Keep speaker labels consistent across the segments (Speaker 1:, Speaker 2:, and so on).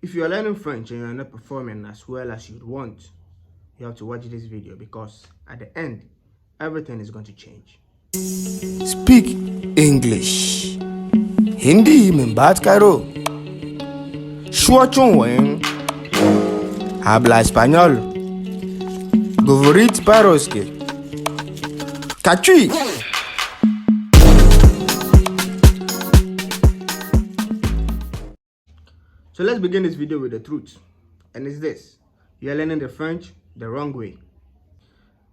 Speaker 1: If you are learning French and you are not performing as well as you'd want, you have to watch this video because at the end, everything is going to change.
Speaker 2: Speak English. Hindi में बात करो. Habla español. Говорить по-русски. Качуй!
Speaker 1: So let's begin this video with the truth. And it's this. You are learning the French the wrong way.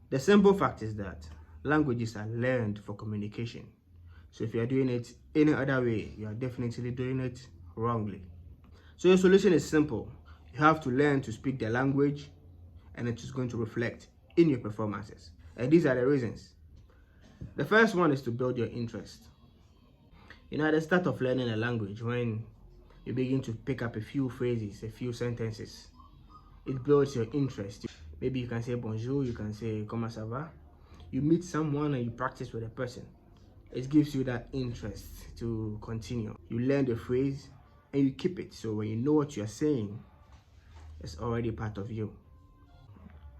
Speaker 1: The simple fact is that languages are learned for communication. So if you are doing it any other way, you are definitely doing it wrongly. So your solution is simple. You have to learn to speak the language and it is going to reflect in your performances. And these are the reasons. The first one is to build your interest. At the start of learning a language, when you begin to pick up a few phrases, a few sentences, it builds your interest. Maybe you can say bonjour, you can say comment ça va. You meet someone and you practice with a person. It gives you that interest to continue. You learn the phrase and you keep it. So when you know what you're saying, it's already part of you.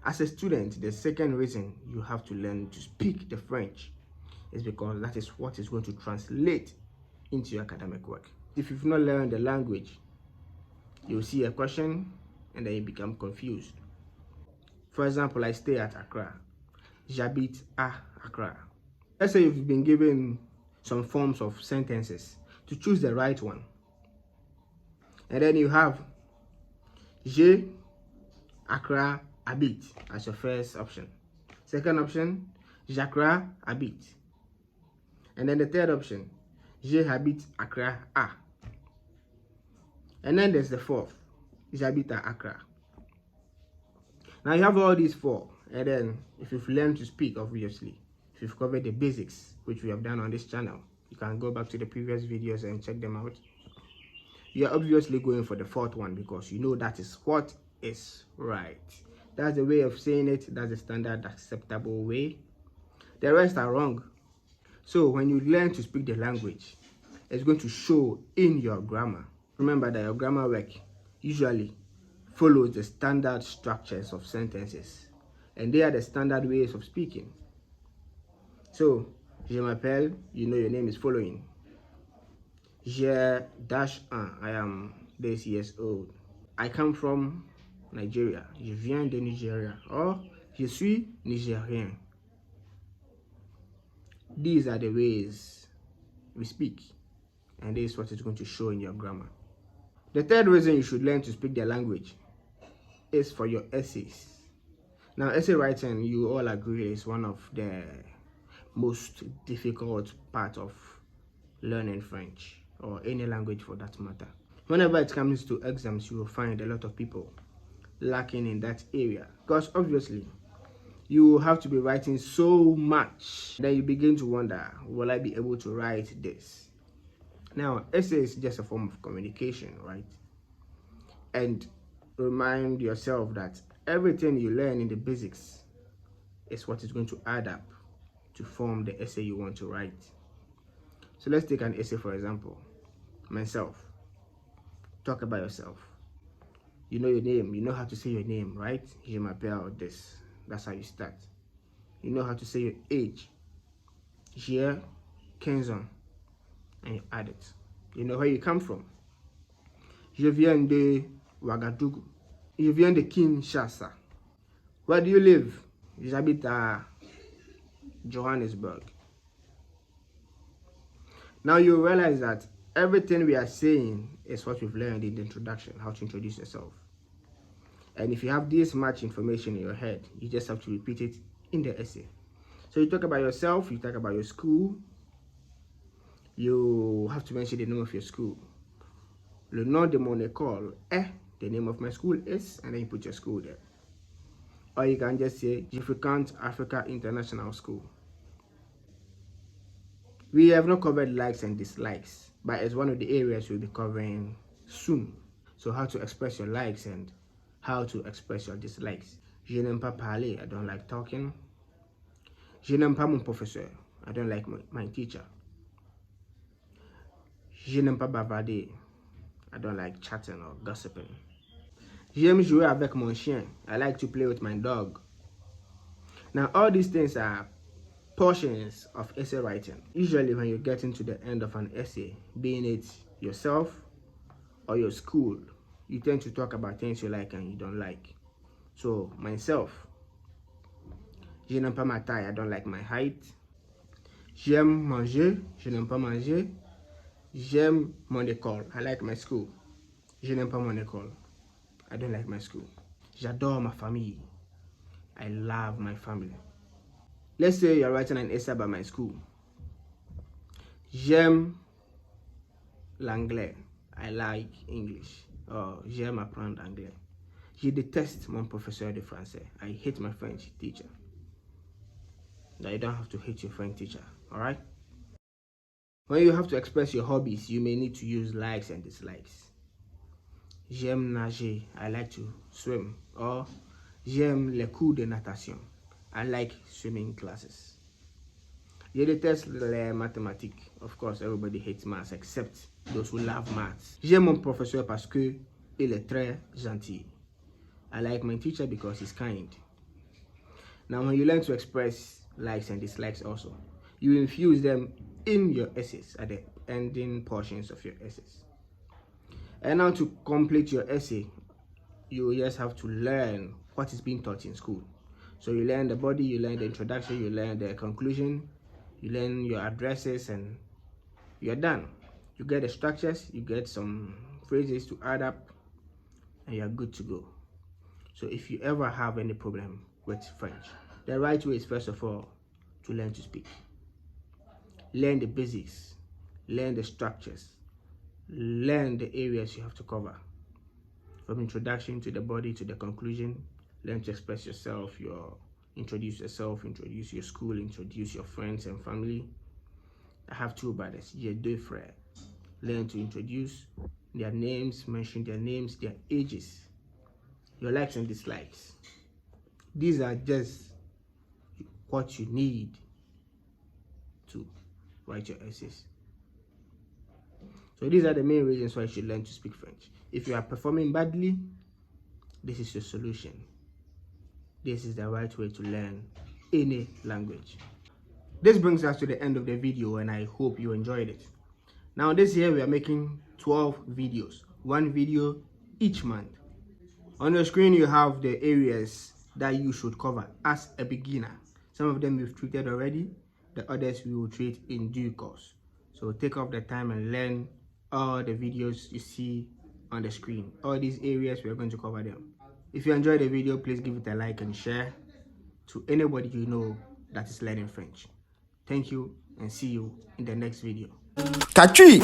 Speaker 1: As a student, the second reason you have to learn to speak the French is because that is what is going to translate into your academic work. If you've not learned the language, you'll see a question and then you become confused. For example, I stay at Accra. J'habite à Accra. Let's say you've been given some forms of sentences to choose the right one. And then you have Je, Accra, habite as your first option. Second option, J'Accra, habite. And then the third option, Je habite Accra à. And then there's the fourth, J'habite à Accra. Now you have all these four, and then if you've learned to speak, obviously, if you've covered the basics, which we have done on this channel, you can go back to the previous videos and check them out. You're obviously going for the fourth one because you know that is what is right. That's the way of saying it. That's the standard acceptable way. The rest are wrong. So when you learn to speak the language, it's going to show in your grammar. Remember that your grammar work usually follows the standard structures of sentences, and they are the standard ways of speaking. So, je m'appelle, you know your name is following. Je -1, I am this years old. I come from Nigeria, je viens de Nigeria, or je suis Nigérien. These are the ways we speak, and this is what is going to show in your grammar. The third reason you should learn to speak the language is for your essays. Now, essay writing, you all agree, is one of the most difficult part of learning French, or any language for that matter. Whenever it comes to exams, you will find a lot of people lacking in that area, because obviously you have to be writing so much. Then you begin to wonder, will I be able to write this? Now, essay is just a form of communication, right? And remind yourself that everything you learn in the basics is what is going to add up to form the essay you want to write. So let's take an essay, for example. Myself. Talk about yourself. You know your name. You know how to say your name, right? Je m'appelle this. That's how you start. You know how to say your age. J'ai 15 ans. And you add it. You know where you come from. Je viens de Ouagadougou. Je viens de Kinshasa. Where do you live? J'habite à Johannesburg. Now you realize that everything we are saying is what we've learned in the introduction, how to introduce yourself. And if you have this much information in your head, you just have to repeat it in the essay. So you talk about yourself, you talk about your school, you have to mention the name of your school. Le nom de mon école est, the name of my school is, and then you put your school there. Or you can just say, Je fréquente Africa International School. We have not covered likes and dislikes, but it's one of the areas we'll be covering soon. So how to express your likes and how to express your dislikes. Je n'aime pas parler, I don't like talking. Je n'aime pas mon professeur, I don't like my teacher. Je n'aime pas bavarder, I don't like chatting or gossiping. J'aime jouer avec mon chien. I like to play with my dog. Now, all these things are portions of essay writing. Usually, when you get into the end of an essay, being it yourself or your school, you tend to talk about things you like and you don't like. So, myself, je n'aime pas ma taille, I don't like my height. J'aime manger, je n'aime pas manger. J'aime mon école, I like my school. Je n'aime pas mon école, I don't like my school. J'adore ma famille, I love my family. Let's say you're writing an essay about my school. J'aime l'anglais, I like English. Or j'aime apprendre anglais. Je déteste mon professeur de français, I hate my French teacher. Now you don't have to hate your French teacher, alright? When you have to express your hobbies, you may need to use likes and dislikes. J'aime nager, I like to swim. Or j'aime les cours de natation, I like swimming classes. Je déteste les mathématiques. Of course, everybody hates maths except those who love maths. J'aime mon professeur parce que il est très gentil. I like my teacher because he's kind. Now, when you learn to express likes and dislikes also, you infuse them in your essays at the ending portions of your essays. And now to complete your essay, you just have to learn what is being taught in school. So you learn the body, you learn the introduction, you learn the conclusion, you learn your addresses, and you're done. You get the structures, you get some phrases to add up, and you're good to go. So if you ever have any problem with French, the right way is first of all to learn to speak. Learn the basics, learn the structures, learn the areas you have to cover. From introduction to the body to the conclusion, learn to express yourself, introduce yourself, introduce your school, introduce your friends and family. I have two brothers, j'ai deux frères. Learn to introduce their names, mention their names, their ages, your likes and dislikes. These are just what you need to write your essays. So these are the main reasons why you should learn to speak French. If you are performing badly, this is your solution. This is the right way to learn any language. This brings us to the end of the video, and I hope you enjoyed it. Now this year we are making 12 videos, one video each month. On your screen you have the areas that you should cover as a beginner. Some of them we've treated already, the others we will treat in due course. So take off the time and learn all the videos you see on the screen. All these areas we are going to cover them. If you enjoyed the video, please give it a like and share to anybody you know that is learning French. Thank you and see you in the next video.
Speaker 2: Catchy!